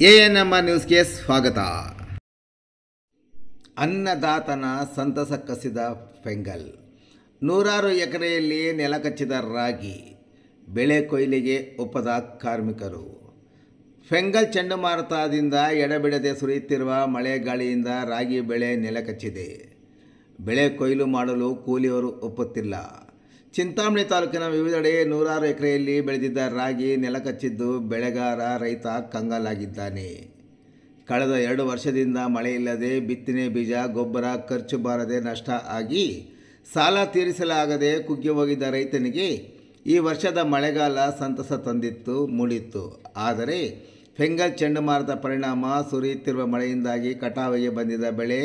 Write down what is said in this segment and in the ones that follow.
ANMR ನ್ಯೂಸ್ಗೆ ಸ್ವಾಗತ. ಅನ್ನದಾತನ ಸಂತಸ ಕಸಿದ ಫೆಂಗಲ್. ನೂರಾರು ಎಕರೆಯಲ್ಲಿ ನೆಲಕಚ್ಚಿದ ರಾಗಿ ಬೆಳೆ ಕೊಯ್ಲಿಗೆ ಒಪ್ಪದ ಕಾರ್ಮಿಕರು. ಫೆಂಗಲ್ ಚಂಡಮಾರುತದಿಂದ ಎಡಬಿಡದೆ ಸುರಿಯುತ್ತಿರುವ ಮಳೆ ಗಾಳಿಯಿಂದ ರಾಗಿ ಬೆಳೆ ನೆಲಕಚ್ಚಿದೆ. ಬೆಳೆ ಕೊಯ್ಲು ಮಾಡಲು ಕೂಲಿಯವರು ಒಪ್ಪುತ್ತಿಲ್ಲ. ಚಿಂತಾಮಣಿ ತಾಲೂಕಿನ ವಿವಿಧೆಡೆ ನೂರಾರು ಎಕರೆಯಲ್ಲಿ ಬೆಳೆದಿದ್ದ ರಾಗಿ ನೆಲಕಚ್ಚಿದ್ದು ಬೆಳೆಗಾರ ರೈತ ಕಂಗಾಲಾಗಿದ್ದಾನೆ. ಕಳೆದ 2 ವರ್ಷದಿಂದ ಮಳೆ ಇಲ್ಲದೆ ಬಿತ್ತನೆ ಬೀಜ ಗೊಬ್ಬರ ಖರ್ಚು ಬಾರದೆ ನಷ್ಟ ಆಗಿ ಸಾಲ ತೀರಿಸಲಾಗದೆ ಕುಗ್ಗಿ ಹೋಗಿದ್ದ ರೈತನಿಗೆ ಈ ವರ್ಷದ ಮಳೆಗಾಲ ಸಂತಸ ತಂದಿತ್ತು ಮೂಡಿತ್ತು. ಆದರೆ ಫೆಂಗಲ್ ಚಂಡಮಾರುತ ಪರಿಣಾಮ ಸುರಿಯುತ್ತಿರುವ ಮಳೆಯಿಂದಾಗಿ ಕಟಾವಿಗೆ ಬಂದಿದ್ದ ಬೆಳೆ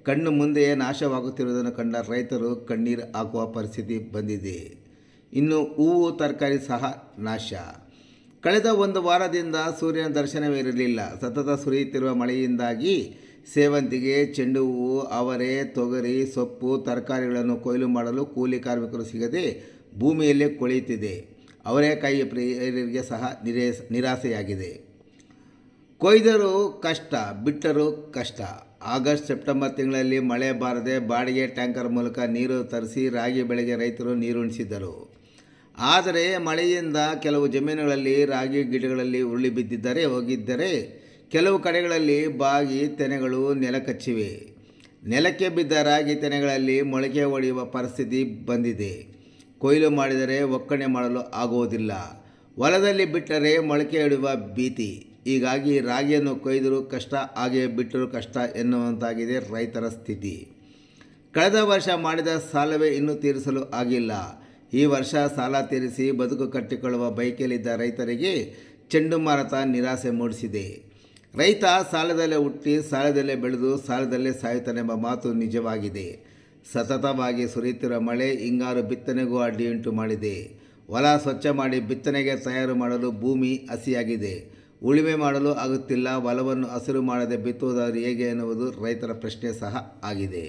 ಕಣ್ಣು ಮುಂದೆಯೇ ನಾಶವಾಗುತ್ತಿರುವುದನ್ನು ಕಂಡ ರೈತರು ಕಣ್ಣೀರು ಹಾಕುವ ಪರಿಸ್ಥಿತಿ ಬಂದಿದೆ. ಇನ್ನು ಹೂವು ತರಕಾರಿ ಸಹ ನಾಶ. ಕಳೆದ 1 ವಾರದಿಂದ ಸೂರ್ಯನ ದರ್ಶನವಿರಲಿಲ್ಲ. ಸತತ ಸುರಿಯುತ್ತಿರುವ ಮಳೆಯಿಂದಾಗಿ ಸೇವಂತಿಗೆ, ಚೆಂಡು ಹೂವು, ಅವರೆ, ತೊಗರಿ, ಸೊಪ್ಪು, ತರಕಾರಿಗಳನ್ನು ಕೊಯ್ಲು ಮಾಡಲು ಕೂಲಿ ಕಾರ್ಮಿಕರು ಸಿಗದೆ ಭೂಮಿಯಲ್ಲೇ ಕೊಳೆಯುತ್ತಿದೆ. ಅವರೆಕಾಯಿ ಪ್ರಿಯರಿಗೆ ಸಹ ನಿರಾಸೆಯಾಗಿದೆ. ಕೊಯ್ದರೂ ಕಷ್ಟ, ಬಿಟ್ಟರೂ ಕಷ್ಟ. ಆಗಸ್ಟ್ ಸೆಪ್ಟೆಂಬರ್ ತಿಂಗಳಲ್ಲಿ ಮಳೆ ಬಾರದೆ ಬಾಡಿಗೆ ಟ್ಯಾಂಕರ್ ಮೂಲಕ ನೀರು ತರಿಸಿ ರಾಗಿ ಬೆಳೆಗೆ ರೈತರು ನೀರುಣಿಸಿದ್ದರು. ಆದರೆ ಮಳೆಯಿಂದ ಕೆಲವು ಜಮೀನುಗಳಲ್ಲಿ ರಾಗಿ ಗಿಡಗಳಲ್ಲಿ ಉರುಳಿ ಬಿದ್ದಿದ್ದರೆ ಹೋಗಿದ್ದರೆ ಕೆಲವು ಕಡೆಗಳಲ್ಲಿ ಬಾಗಿ ತೆನೆಗಳು ನೆಲಕಚ್ಚಿವೆ. ನೆಲಕ್ಕೆ ಬಿದ್ದ ರಾಗಿ ತೆನೆಗಳಲ್ಲಿ ಮೊಳಕೆ ಒಡೆಯುವ ಪರಿಸ್ಥಿತಿ ಬಂದಿದೆ. ಕೊಯ್ಲು ಮಾಡಿದರೆ ಒಕ್ಕಣೆ ಮಾಡಲು ಆಗುವುದಿಲ್ಲ. ಹೊಲದಲ್ಲಿ ಬಿಟ್ಟರೆ ಮೊಳಕೆ ಒಡೆಯುವ ಭೀತಿ. ಹೀಗಾಗಿ ರಾಗಿಯನ್ನು ಕೊಯ್ದರೂ ಕಷ್ಟ, ಹಾಗೆಯೇ ಬಿಟ್ಟರೂ ಕಷ್ಟ ಎನ್ನುವಂತಾಗಿದೆ ರೈತರ ಸ್ಥಿತಿ. ಕಳೆದ ವರ್ಷ ಮಾಡಿದ ಸಾಲವೇ ಇನ್ನೂ ತೀರಿಸಲು ಆಗಿಲ್ಲ. ಈ ವರ್ಷ ಸಾಲ ತೀರಿಸಿ ಬದುಕು ಕಟ್ಟಿಕೊಳ್ಳುವ ಬಯಕೆಯಲ್ಲಿದ್ದ ರೈತರಿಗೆ ಚಂಡಮಾರುತ ನಿರಾಸೆ ಮೂಡಿಸಿದೆ. ರೈತ ಸಾಲದಲ್ಲೇ ಹುಟ್ಟಿ ಸಾಲದಲ್ಲೇ ಬೆಳೆದು ಸಾಲದಲ್ಲೇ ಸಾಯುತ್ತಾನೆಂಬ ಮಾತು ನಿಜವಾಗಿದೆ. ಸತತವಾಗಿ ಸುರಿಯುತ್ತಿರುವ ಮಳೆ ಹಿಂಗಾರು ಬಿತ್ತನೆಗೂ ಅಡ್ಡಿಯುಂಟು ಮಾಡಿದೆ. ಹೊಲ ಸ್ವಚ್ಛ ಮಾಡಿ ಬಿತ್ತನೆಗೆ ತಯಾರು ಮಾಡಲು ಭೂಮಿ ಹಸಿಯಾಗಿದೆ. ಉಳುಮೆ ಮಾಡಲು ಆಗುತ್ತಿಲ್ಲ. ಹೊಲವನ್ನು ಹಸಿರು ಮಾಡದೆ ಬಿತ್ತುವುದಾದರೆ ಹೇಗೆ ಎನ್ನುವುದು ರೈತರ ಪ್ರಶ್ನೆ ಸಹ ಆಗಿದೆ.